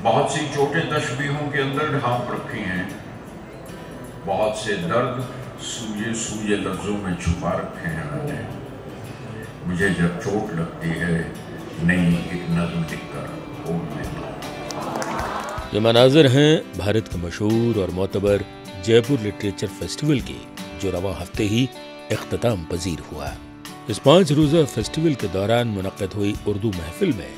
بہت سی چوٹیں تشبیہوں کے اندر ڈھانپ رکھی ہیں، بہت سے درد سوئے لفظوں میں چھپا رکھے ہیں میں نے۔ مجھے جب چوٹ لگتی ہے نئی ایک نظم لکھ کر کھول دیتا ہوں۔ یہ مناظر ہیں بھارت کے مشہور اور معتبر جے پور لٹریچر فیسٹیول کے، جو رواں ہفتے ہی اختتام پذیر ہوا۔ اس 5 روزہ فیسٹیول کے دوران منعقد ہوئی اردو محفل میں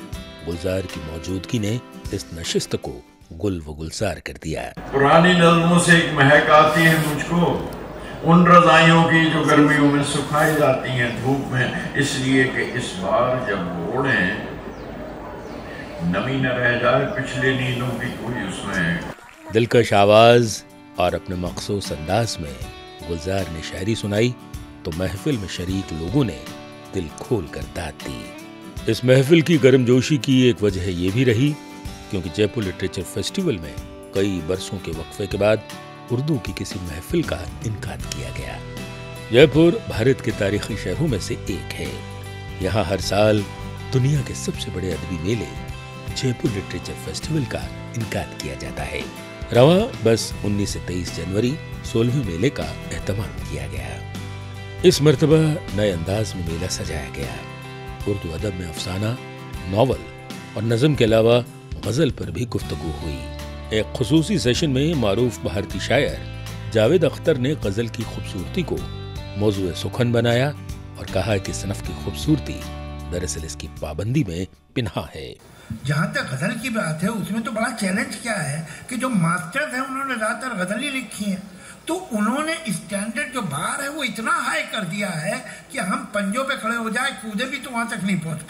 گلزار کی موجودگی نے اس نشست کو گل و گلزار کر دیا۔ پرانی نظموں سے ایک مہک آتی ہے مجھ کو، ان رضائیوں کی جو گرمیوں میں سکھائی جاتی ہیں دھوپ میں، اس لیے کہ اس بار جب اوڑھیں نمی نہ رہ جائے پچھلے نیندوں کی کوئی اس میں۔ دلکش آواز اور اپنے مخصوص انداز میں گلزار نے شاعری سنائی تو محفل میں شریک لوگوں نے دل کھول کر داد دی۔ اس محفل کی گرم جوشی کی ایک وجہ یہ بھی رہی کیونکہ جے پور لٹریچر فیسٹیول میں کئی برسوں کے وقفے کے بعد اردو کی کسی محفل کا انعقاد کیا گیا۔ جے پور بھارت کے تاریخی شہروں میں سے ایک ہے۔ یہاں ہر سال دنیا کے سب سے بڑے ادبی میلے جے پور لٹریچر فیسٹیول کا انعقاد کیا جاتا ہے۔ رواں بس 19 سے 23 جنوری 16ویں میلے کا اہتمام کیا گیا۔ اس مرتبہ نئے انداز میں میلہ سجایا گیا۔ اردو ادب میں افسانہ، ناول اور نظم کے علاوہ غزل پر بھی گفتگو ہوئی۔ ایک خصوصی سیشن میں معروف بھارتی شاعر جاوید اختر نے غزل کی خوبصورتی کو موضوع سخن بنایا اور کہا کہ صنف کی خوبصورتی دراصل اس کی پابندی میں پنہاں ہے۔ جہاں تک غزل کی بات ہے اس میں تو بڑا چیلنج کیا ہے کہ جو ماسٹرز ہیں انہوں نے زیادہ تر غزل ہی لکھی ہیں، تو انہوں نے اسٹینڈرڈ جو بار ہے وہ اتنا ہائی کر دیا ہے کہ ہم پنجوں پہ کھڑے ہو جائے کودے بھی تو وہاں تک نہیں پہنچ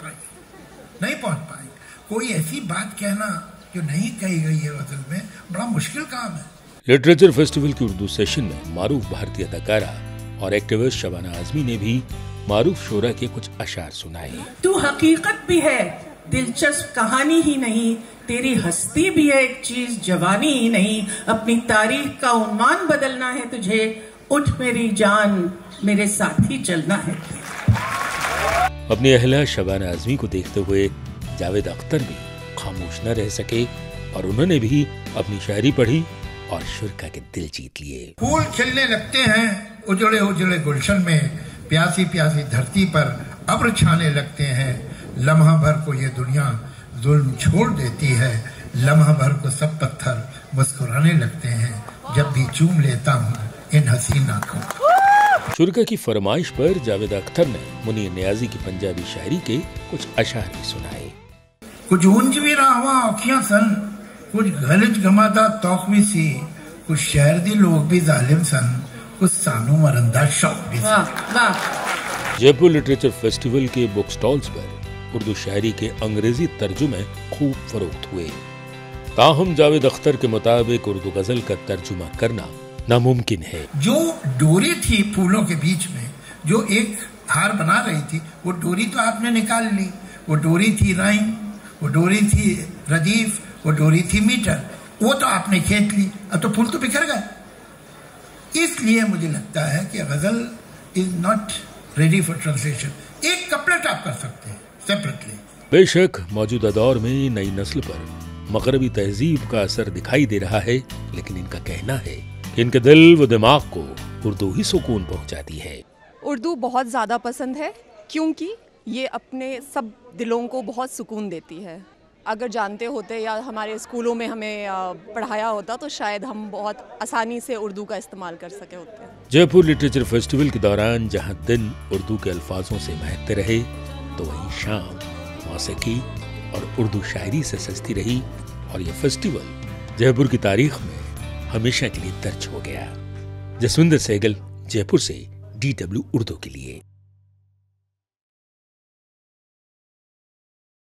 پائیں۔ کوئی ایسی بات کہنا جو نہیں کہی گئی ہے غزل میں بڑا مشکل کام ہے۔ لٹریچر فیسٹیول کی اردو سیشن میں معروف بھارتی اداکارہ اور ایکٹیوسٹ شبانہ اعظمی نے بھی معروف شعراء کے کچھ اشعار سنائے۔ تو حقیقت بھی ہے دلچسپ کہانی ہی نہیں، تیری ہستی بھی ہے ایک چیز جوانی ہی نہیں، اپنی تاریخ کا عنوان بدلنا ہے تجھے، اٹھ میری جان میرے ساتھی چلنا ہے۔ اپنی اہلیہ شبانہ اعظمی کو دیکھتے ہوئے جاوید اختر بھی خاموش نہ رہ سکے اور انہوں نے بھی اپنی شاعری پڑھی اور شرکا کے دل جیت لیے۔ پھول کھلنے لگتے ہیں اجڑے اجڑے گلشن میں، پیاسی پیاسی دھرتی پر ابر چھانے لگتے ہیں، لمحہ بھر کو یہ دنیا ظلم چھوڑ دیتی ہے، لمحہ بھر کو سب پتھر مسکرانے لگتے ہیں، جب بھی چوم لیتا ہوں ان حسین آنکھوں۔ شرکا کی فرمائش پر جاوید اختر نے منیر نیازی کی پنجابی شاعری کے کچھ اشعار بھی سنائے۔ کچھ اونج بھی راہواں آنکھیاں سن، کچھ گھلج گماتا توق بھی سی، کچھ شہر دی لوگ بھی ظالم سن، کچھ سانو مرندہ شوق بھی سی۔ جے پور لٹریچر فیسٹیول کے بک سٹالز پر اردو شاعری کے انگریزی ترجمے خوب فروخت ہوئے، تاہم جاوید اختر کے مطابق اردو غزل کا ترجمہ کرنا ناممکن ہے۔ جو ڈوری تھی پھولوں کے بیچ میں جو ایک ہار بنا رہی تھی، وہ ڈوری تو آپ نے نکال لی، وہ ڈوری تھی رائم، وہ ڈوری تھی ردیف، وہ ڈوری تھی میٹر، وہ تو آپ نے کھینچ لی، اب تو پھول تو بکھر گئے۔ اس لیے مجھے لگتا ہے کہ ghazal is not ready for translation. ایک کپلٹ آپ کر سکتے ہیں سیپریٹلی۔ بے شک موجودہ دور میں نئی نسل پر مغربی تہذیب کا اثر دکھائی دے رہا ہے، لیکن ان کا کہنا ہے کہ ان کے دل و دماغ کو اردو ہی سکون پہنچاتی ہے۔ اردو بہت زیادہ پسند ہے کیونکہ یہ اپنے سب دلوں کو بہت سکون دیتی ہے۔ اگر جانتے ہوتے یا ہمارے اسکولوں میں ہمیں پڑھایا ہوتا تو شاید ہم بہت آسانی سے اردو کا استعمال کر سکے ہوتے۔ جے پور لٹریچر فیسٹیول کے دوران جہاں دن اردو کے الفاظوں سے مہکتے رہے تو وہیں شام موسیقی اور اردو شاعری سے سجتی رہی، اور یہ فیسٹیول جے پور کی تاریخ میں ہمیشہ کے لیے درج ہو گیا۔ جسوندر سہگل، جے پور سے DW اردو کے لیے۔